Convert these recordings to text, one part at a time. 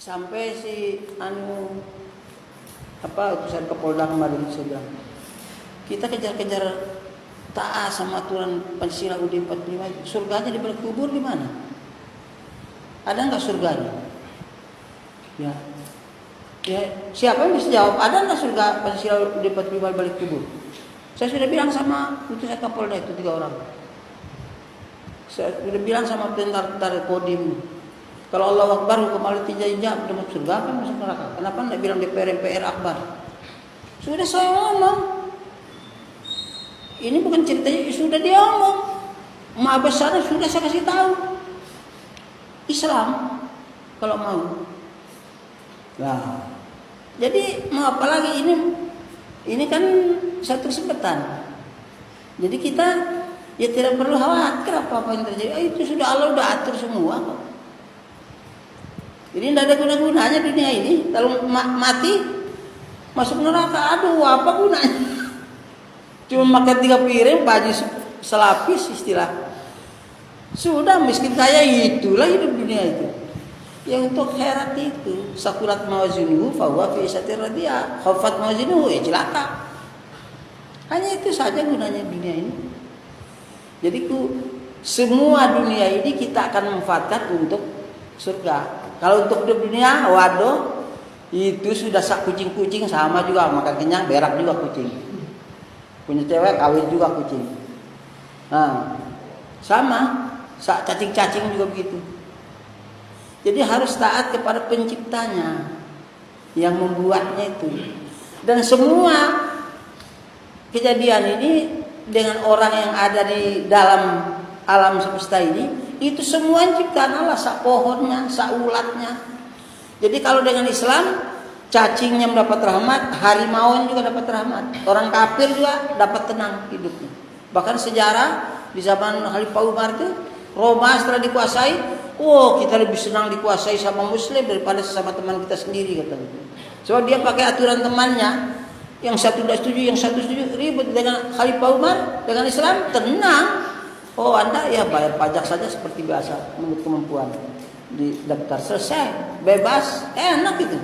Sampai si utusan Kapolda kemarin saya bilang, kita kejar-kejar taat sama aturan Pancasila UUD 45, surganya di balik kubur di mana? Ada nggak surganya? Ya, siapa yang bisa jawab? Ada nggak surga Pancasila UUD 45 di balik kubur? Saya sudah bilang sama utusan Kapolda itu 3 orang. Saya sudah bilang sama tentara Kodim, kalau Allah Akbar hukum Allah tinja-inja udah masuk surga apa masuk neraka? Kenapa enggak bilang DPR Akbar? Sudah saya ngomong. Ini bukan ceritanya, sudah dia ngomong. Maha besar sudah saya kasih tahu. Islam kalau mau. Nah, jadi mau apa lagi ini kan satu kesempatan. Jadi kita ya tidak perlu khawatir apa yang terjadi. Itu sudah Allah udah atur semua kok. Jadi tidak ada guna-gunanya dunia ini. Kalau mati masuk neraka, aduh apa gunanya? Cuma makan 3 piring, baju selapis istilah. Sudah miskin kaya itulah hidup dunia itu. Yang untuk akhirat itu sakurat mawazinuhu fahuwa fi isatir radiyah, khafat mawazinuhu ya celaka. Hanya itu saja gunanya dunia ini. Jadi semua dunia ini kita akan manfaatkan untuk surga. Kalau untuk dunia, waduh, itu sudah sak kucing-kucing sama juga, makan kenyang berak juga kucing. Punya cewek kawin juga kucing. Nah, sama, sak cacing-cacing juga begitu. Jadi harus taat kepada penciptanya yang membuatnya itu. Dan semua kejadian ini dengan orang yang ada di dalam alam semesta ini, itu semua ciptaan Allah, sak pohonnya, sak ulatnya. Jadi kalau dengan Islam, cacingnya mendapat rahmat, harimau juga dapat rahmat, orang kafir juga dapat tenang hidupnya. Bahkan sejarah di zaman Khalifah Umar itu, Roma setelah dikuasai, kita lebih senang dikuasai sama Muslim daripada sesama teman kita sendiri katanya. Soalnya dia pakai aturan temannya, yang satu tidak setuju, yang satu setuju, ribut. Dengan Khalifah Umar, dengan Islam tenang. Anda ya bayar pajak saja seperti biasa menurut kemampuan, di daftar selesai, bebas, enak itu.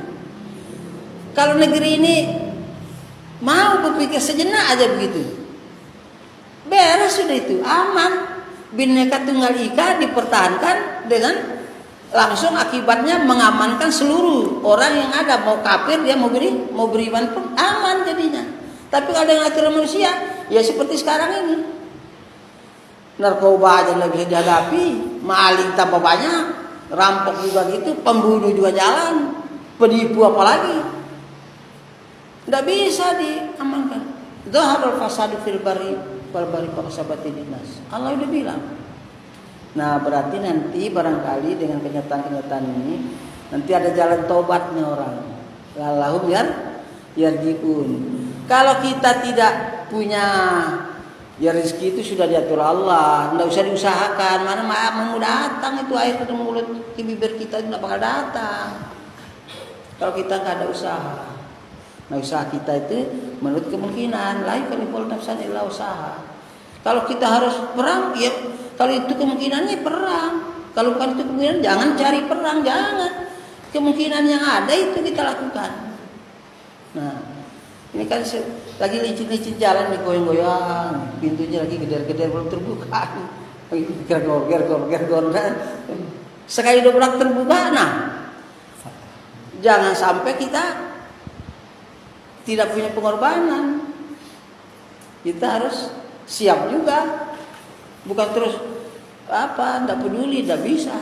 Kalau negeri ini mau berpikir sejenak aja begitu, beres sudah itu, aman. Bhinneka Tunggal Ika dipertahankan dengan langsung akibatnya mengamankan seluruh orang yang ada, mau kafir dia mau beriman pun aman jadinya. Tapi kalau dengan aturan manusia ya seperti sekarang ini, narkoba aja nggak bisa dihadapi, maling tambah banyak, rampok juga gitu, pembunuh juga jalan, penipu apalagi, nggak bisa diamankan. Zaharul fasadu fil bari wal bari fakasabati dinas. Allah udah bilang. Nah berarti nanti barangkali dengan kenyataan-kenyataan ini nanti ada jalan tobatnya orang. Lahum yarjiun. Kalau kita tidak punya, ya rezeki itu sudah diatur Allah, tidak usah diusahakan. Mana mau datang itu air ke mulut ke bibir kita tidak bakal datang. Kalau kita nggak ada usaha. Nah usaha kita itu menurut kemungkinan, la yukallifu nafsan illa usaha. Kalau kita harus perang, ya kalau itu kemungkinannya perang. Kalau bukan itu kemungkinan, jangan cari perang, jangan. Kemungkinan yang ada itu kita lakukan. Nah, ini kan lagi licin-licin jalan nih, goyang-goyang, pintunya lagi geder-geder belum terbuka. Gergor. Sekali dobrak terbuka, nah jangan sampai kita tidak punya pengorbanan. Kita harus siap juga. Bukan terus tidak peduli, tidak bisa.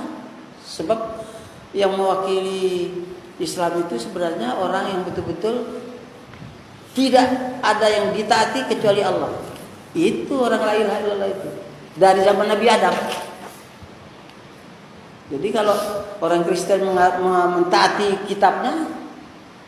Sebab yang mewakili Islam itu sebenarnya orang yang betul-betul tidak ada yang ditaati kecuali Allah. Itu orang la ilaha illallah itu. Dari zaman Nabi Adam. Jadi kalau orang Kristen mentaati kitabnya,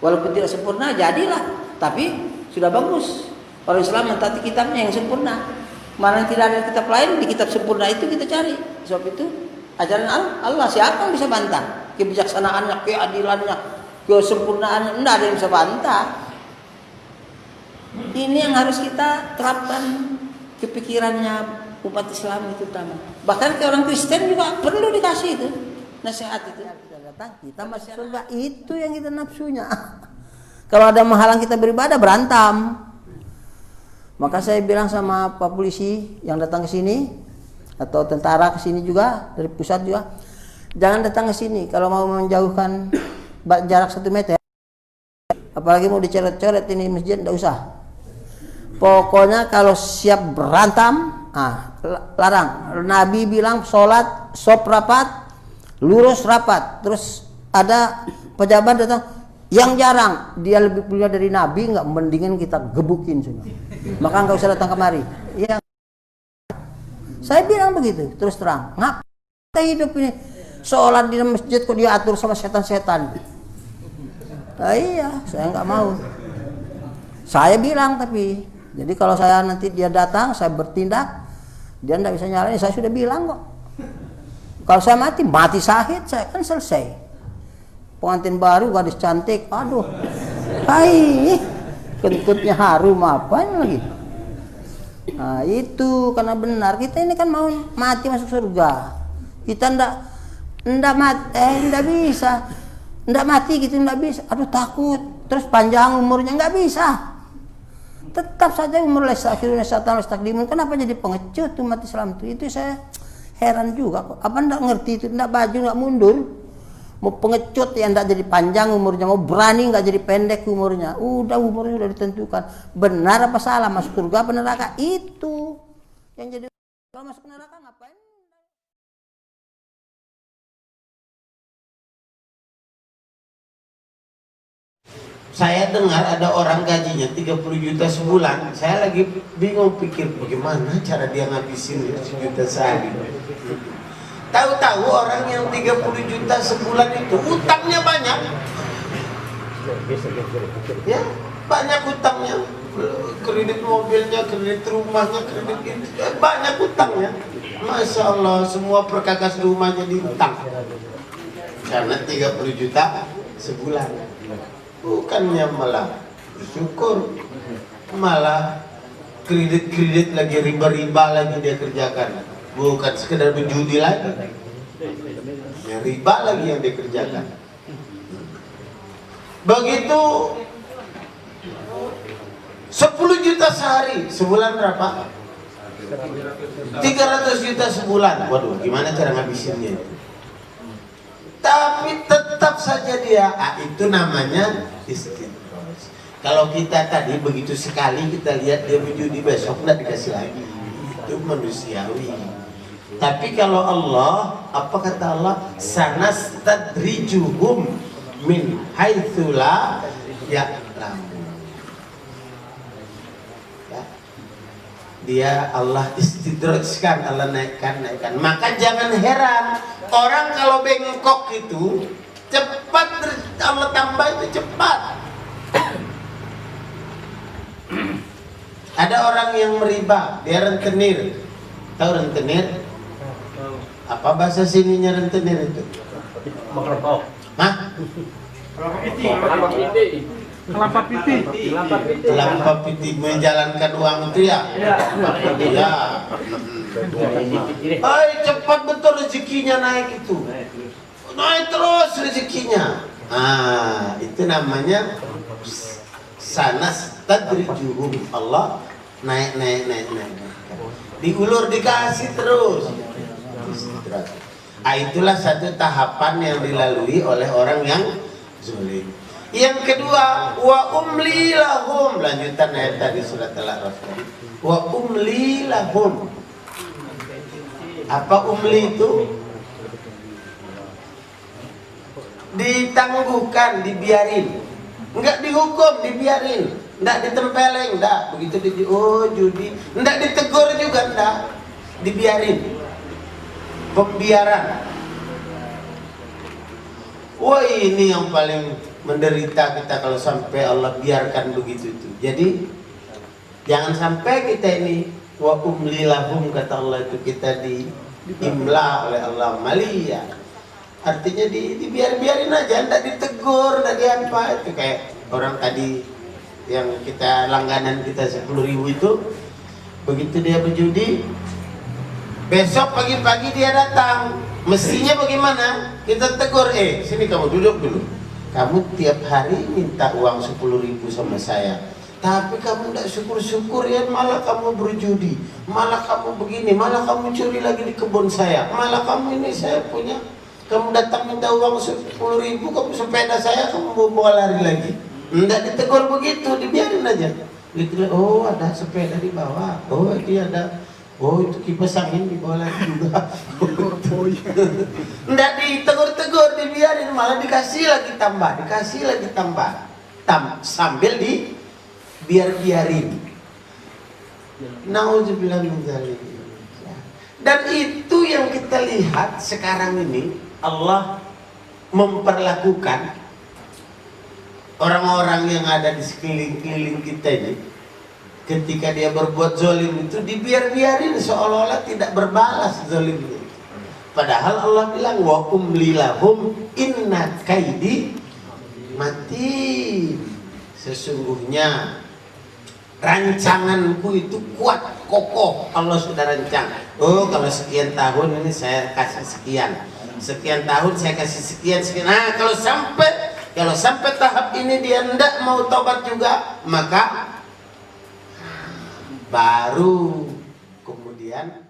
walaupun tidak sempurna, jadilah. Tapi sudah bagus. Orang Islam mentaati kitabnya yang sempurna. Mana yang tidak ada kitab lain, di kitab sempurna itu kita cari. Sebab itu ajaran Allah, siapa yang bisa bantah? Kebijaksanaannya, keadilannya, kesempurnaannya, tidak ada yang bisa bantah. Ini yang harus kita terapkan kepikirannya umat Islam itu utama. Bahkan ke orang Kristen juga perlu dikasih itu nasihat itu. datang, kita masuk surga. Itu yang kita nafsunya. Kalau ada menghalang kita beribadah, berantem. Maka saya bilang sama Pak Polisi yang datang ke sini, atau tentara ke sini juga, dari pusat juga, jangan datang ke sini. Kalau mau menjauhkan jarak 1 meter, apalagi mau dicoret-coret ini masjid, tidak usah. Pokoknya kalau siap berantem, larang. Nabi bilang sholat, sop rapat, lurus rapat. Terus ada pejabat datang, yang jarang, dia lebih punya dari Nabi, nggak mendingan kita gebukin semua. Maka nggak usah datang kemari. Ya, saya bilang begitu, terus terang. Ngapa kita hidup ini sholat di masjid kok dia atur sama setan-setan? Nah, iya, saya nggak mau. Saya bilang tapi, jadi kalau saya nanti dia datang, saya bertindak, dia nggak bisa nyalain. Saya sudah bilang kok. Kalau saya mati syahid, saya kan selesai. Pengantin baru, gadis cantik, aduh, kentutnya harum apa lagi. Nah itu karena benar kita ini kan mau mati masuk surga. Kita ndak bisa, ndak mati gitu ndak bisa. Aduh takut, terus panjang umurnya nggak bisa. Tetap saja umur akhirnya satan takdimun. Kenapa jadi pengecut tuh mati Islam tuh? Itu saya heran juga kok. Apa ndak ngerti itu, ndak baju nggak mundur. Mau pengecut yang tidak jadi panjang umurnya, mau berani nggak jadi pendek umurnya. Udah umurnya udah ditentukan. Benar apa salah, masuk surga apa neraka, itu yang jadi. Kalau masuk neraka ngapain? Saya dengar ada orang gajinya 30 juta sebulan. Saya lagi bingung pikir bagaimana cara dia ngabisin 1 juta sehari. Tahu-tahu orang yang 30 juta sebulan itu utangnya banyak. Ya, banyak utangnya. Kredit mobilnya, kredit rumahnya, kredit itu, banyak utangnya. Masya Allah, semua perkakas rumahnya diutang. Karena 30 juta sebulan. Bukannya malah bersyukur, malah kredit-kredit lagi, riba-riba lagi dia kerjakan. Bukan sekedar menjudi lagi, ya, riba lagi yang dikerjakan. Begitu 10 juta sehari, sebulan berapa? 300 juta sebulan. Waduh, gimana cara ngabisinnya itu? Tapi tetap saja dia, itu namanya istighfar. Kalau kita tadi begitu sekali kita lihat dia menjudi, besok tidak dikasih lagi, itu manusiawi. Tapi kalau Allah, apa kata Allah? Sanastadrijuhum min haitsu la ya'lamun. Ya. Dia Allah istidrajkan, Allah naikkan. Maka jangan heran orang kalau bengkok itu cepat, Allah tambah itu cepat. Ada orang yang meriba, dia rentenir. Tahu rentenir? Apa bahasa sininya rentenir itu? Hah? Kelapa piti. Kelapa piti menjalankan uang itu ya? Iya. Cepat betul rezekinya naik itu. Naik terus rezekinya. Itu namanya sanastadrijuhum. Allah naik. Diulur dikasih terus. Itulah satu tahapan yang dilalui oleh orang yang zalim. Yang kedua, wa umli lahum, lanjutan ayat tadi surat Al-A'raf tadi. Wa umli lahum. Apa umli itu? Ditangguhkan, dibiarin. Enggak dihukum, dibiarin. Enggak ditempeleng, enggak. Begitu judi, enggak ditegur juga, enggak. Dibiarin. Pembiaran. Wah, ini yang paling menderita kita kalau sampai Allah biarkan begitu itu. Jadi jangan sampai kita ini wa umli lahum, kata Allah itu, kita diimla oleh Allah malia. Artinya dibiarin aja, enggak ditegur, enggak diapa. Itu kayak orang tadi yang kita langganan kita 10.000 itu, begitu dia berjudi, besok pagi-pagi dia datang Mestinya bagaimana? Kita tegur, sini kamu duduk dulu. Kamu tiap hari minta uang 10.000 sama saya, tapi kamu tidak syukur-syukur ya, malah kamu berjudi, malah kamu begini, malah kamu curi lagi di kebun saya, malah kamu ini saya punya, kamu datang minta uang 10.000, kamu sepeda saya, kamu bawa lari lagi. Tidak ditegur begitu, dibiarin aja. Gitu, oh ada sepeda di bawah, oh ini ada, oh itu kipas angin di bawah lagi juga. Tidak ditegur-tegur, dibiarin, malah dikasih lagi tambah, dikasih lagi tambah, sambil biarin. Nauzubillah min dzalik. Dan itu yang kita lihat sekarang ini, Allah memperlakukan orang-orang yang ada di sekeliling-keliling kita ini, ketika dia berbuat zalim itu dibiarin seolah-olah tidak berbalas zalimnya. Padahal Allah bilang wa umlilahum inna kaidi mati. Sesungguhnya rancanganku itu kuat, kokoh. Allah sudah rancang. Oh, kalau sekian tahun ini saya kasih sekian. Sekian tahun saya kasih sekian. Nah, kalau sampai tahap ini dia tidak mau tobat juga, maka baru kemudian